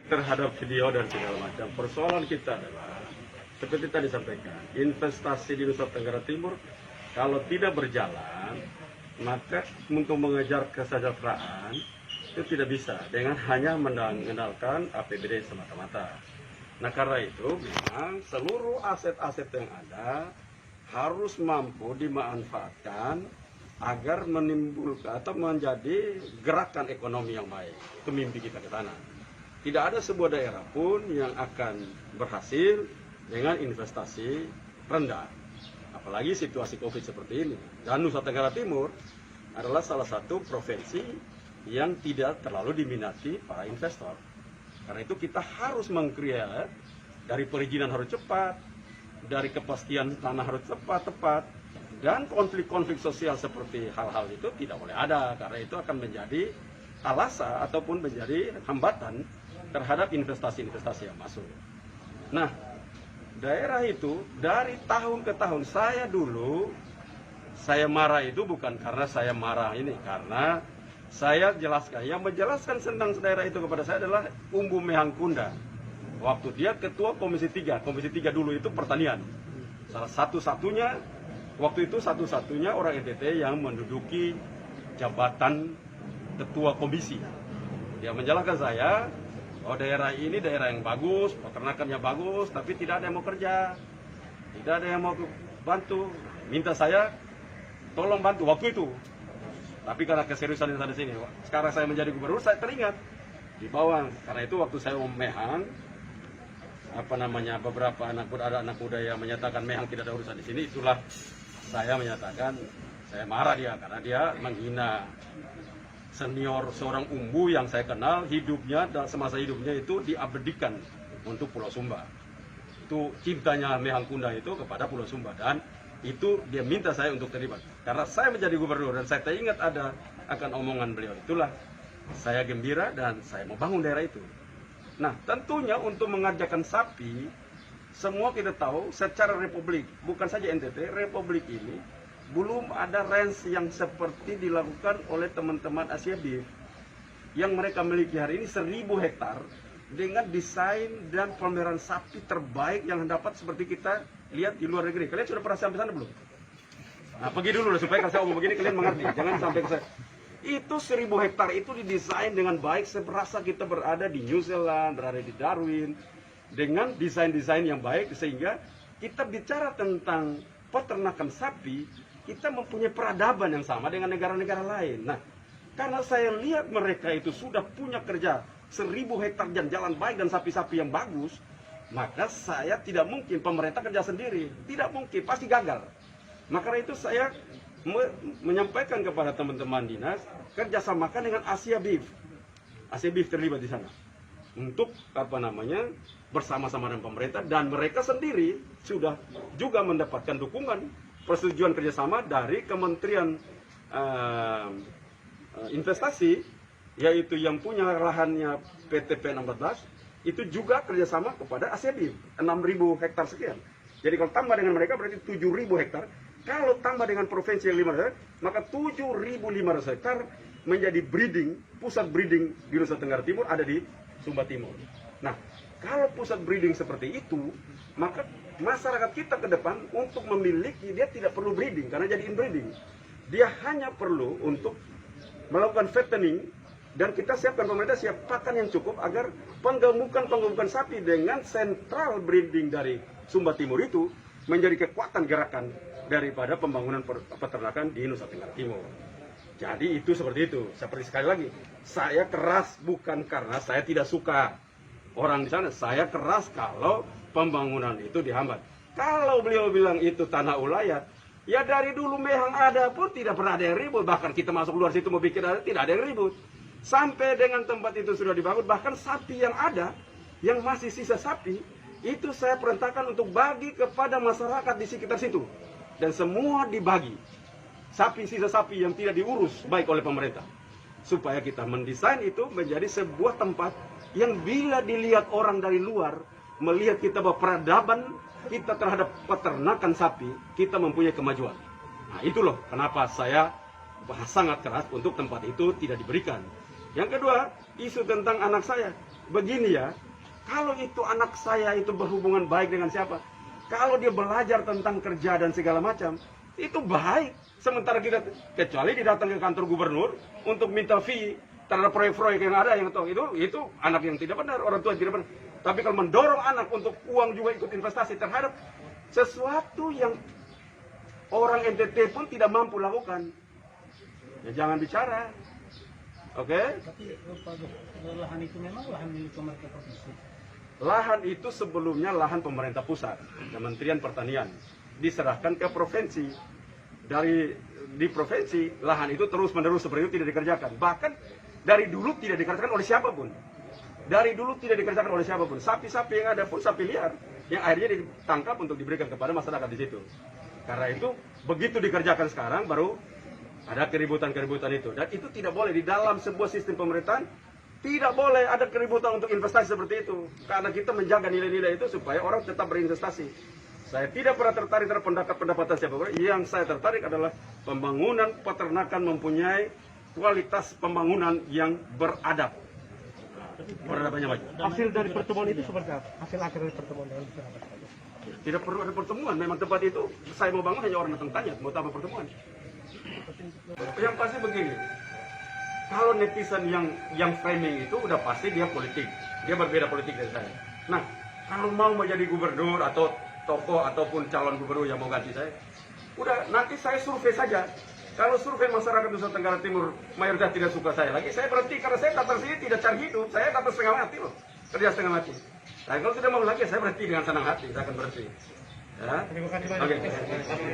terhadap video dan segala macam. Persoalan kita adalah seperti tadi sampaikan, investasi di Nusa Tenggara Timur kalau tidak berjalan, maka untuk mengejar kesejahteraan itu tidak bisa dengan hanya mengandalkan APBD semata-mata. Nah, karena itu memang seluruh aset-aset yang ada harus mampu dimanfaatkan agar menimbulkan atau menjadi gerakan ekonomi yang baik. Itu mimpi kita ke sana. Tidak ada sebuah daerah pun yang akan berhasil dengan investasi rendah. Apalagi situasi COVID seperti ini. Dan Nusa Tenggara Timur adalah salah satu provinsi yang tidak terlalu diminati para investor. Karena itu kita harus meng-create dari perizinan harus cepat, dari kepastian tanah harus tepat, dan konflik-konflik sosial seperti hal-hal itu tidak boleh ada. Karena itu akan menjadi alasan ataupun menjadi hambatan terhadap investasi-investasi yang masuk. Nah, daerah itu dari tahun ke tahun saya marah itu bukan karena saya marah ini, karena saya jelaskan, yang menjelaskan tentang daerah itu kepada saya adalah Umbu Mehangkunda. Waktu dia ketua Komisi 3 dulu itu pertanian. Salah satu-satunya, waktu itu satu-satunya orang NTT yang menduduki jabatan ketua komisi. Dia menjelaskan saya, oh daerah ini daerah yang bagus, peternakannya bagus, tapi tidak ada yang mau kerja, tidak ada yang mau bantu. Minta saya tolong bantu waktu itu. Tapi karena keseriusan di sana sini, sekarang saya menjadi gubernur, saya teringat di bawah. Karena itu waktu saya Mehang, beberapa anak muda yang menyatakan Mehang tidak ada urusan di sini, itulah saya menyatakan saya marah dia karena dia menghina senior seorang umbu yang saya kenal, hidupnya dan semasa hidupnya itu diabadikan untuk Pulau Sumba. Itu cintanya Mehangkunda itu kepada Pulau Sumba, dan itu dia minta saya untuk terlibat. Karena saya menjadi gubernur dan saya teringat ada akan omongan beliau, itulah saya gembira dan saya mau bangun daerah itu. Nah, tentunya untuk mengajarkan sapi, semua kita tahu secara republik, bukan saja NTT, republik ini belum ada range yang seperti dilakukan oleh teman-teman Asia Beef yang mereka miliki hari ini 1000 hektar dengan desain dan pameran sapi terbaik yang dapat seperti kita lihat di luar negeri. Kalian sudah pernah sampai sana belum? Nah, pergi dulu supaya kalau saya ngomong begini kalian mengerti. Jangan sampai ke saya. Itu 1000 hektar itu didesain dengan baik, serasa kita berada di New Zealand, berada di Darwin, dengan desain-desain yang baik, sehingga kita bicara tentang peternakan sapi, kita mempunyai peradaban yang sama dengan negara-negara lain. Nah, karena saya lihat mereka itu sudah punya kerja 1000 hektar dan jalan baik dan sapi-sapi yang bagus, maka saya tidak mungkin pemerintah kerja sendiri, tidak mungkin, pasti gagal. Maka itu saya menyampaikan kepada teman-teman dinas, kerjasamakan dengan Asia Beef. Asia Beef terlibat di sana untuk bersama-sama dengan pemerintah, dan mereka sendiri sudah juga mendapatkan dukungan persetujuan kerjasama dari Kementerian Investasi, yaitu yang punya lahannya PT P14, itu juga kerjasama kepada Asia Beef 6.000 hektar sekian. Jadi kalau tambah dengan mereka berarti 7.000 hektar. Kalau tambah dengan provinsi yang 500 hektar, maka 7.500 hektar menjadi pusat breeding di Nusa Tenggara Timur ada di Sumba Timur. Nah, kalau pusat breeding seperti itu, maka masyarakat kita ke depan untuk memiliki, dia tidak perlu breeding karena jadi inbreeding. Dia hanya perlu untuk melakukan fattening, dan kita siapkan, pemerintah siap pakan yang cukup agar penggemukan sapi dengan sentral breeding dari Sumba Timur itu menjadi kekuatan gerakan daripada pembangunan peternakan di Nusa Tenggara Timur. Jadi itu seperti itu. Seperti sekali lagi, saya keras bukan karena saya tidak suka orang di sana. Saya keras kalau pembangunan itu dihambat. Kalau beliau bilang itu tanah ulayat, ya dari dulu Mehang ada pun tidak pernah ada yang ribut. Bahkan kita masuk luar situ mau bikin ada, tidak ada yang ribut. Sampai dengan tempat itu sudah dibangun, bahkan sapi yang ada, yang masih sisa sapi, itu saya perintahkan untuk bagi kepada masyarakat di sekitar situ. Dan semua dibagi. Sisa sapi yang tidak diurus baik oleh pemerintah. Supaya kita mendesain itu menjadi sebuah tempat yang bila dilihat orang dari luar, melihat kita bahwa peradaban kita terhadap peternakan sapi, kita mempunyai kemajuan. Nah, itu loh kenapa saya sangat keras untuk tempat itu tidak diberikan. Yang kedua, isu tentang anak saya. begini ya, kalau itu anak saya itu berhubungan baik dengan siapa, kalau dia belajar tentang kerja dan segala macam, itu baik. Sementara kita, kecuali dia datang ke kantor gubernur untuk minta fee terhadap proyek-proyek yang ada, yang tahu itu anak yang tidak benar, orang tua yang tidak benar. Tapi kalau mendorong anak untuk uang juga ikut investasi terhadap sesuatu yang orang NTT pun tidak mampu lakukan, ya jangan bicara. Oke? Tapi lahan itu memang lahan milik pemerintah provinsi. Lahan itu sebelumnya lahan pemerintah pusat, Kementerian Pertanian, diserahkan ke provinsi. Di provinsi, lahan itu terus-menerus seperti itu tidak dikerjakan. Bahkan dari dulu tidak dikerjakan oleh siapapun. Dari dulu tidak dikerjakan oleh siapapun. Sapi-sapi yang ada pun sapi liar, yang akhirnya ditangkap untuk diberikan kepada masyarakat di situ. Karena itu, begitu dikerjakan sekarang, baru ada keributan-keributan itu. Dan itu tidak boleh di dalam sebuah sistem pemerintahan. Tidak boleh ada keributan untuk investasi seperti itu. Karena kita menjaga nilai-nilai itu supaya orang tetap berinvestasi. Saya tidak pernah tertarik terhadap pendapatan siapapun. Yang saya tertarik adalah pembangunan peternakan mempunyai kualitas pembangunan yang beradab. Beradabannya baik. Hasil dari pertemuan itu seperti apa? Hasil akhir dari pertemuan dengan apa? Tidak perlu ada pertemuan. Memang tempat itu saya mau bangun hanya orang datang tanya mau apa pertemuan. Yang pasti begini. Kalau netizen yang framing itu udah pasti dia politik. Dia berbeda politik dari saya. Nah, kalau mau menjadi gubernur atau tokoh ataupun calon gubernur yang mau ganti saya, udah nanti saya survei saja. Kalau survei masyarakat Nusa Tenggara Timur mayoritas tidak suka saya lagi, saya berhenti karena saya datang sini tidak cari hidup, saya datang setengah mati loh, kerja setengah mati. Nah, kalau tidak mau lagi saya berhenti dengan senang hati, saya akan berhenti. Ya? Terima kasih banyak. Oke.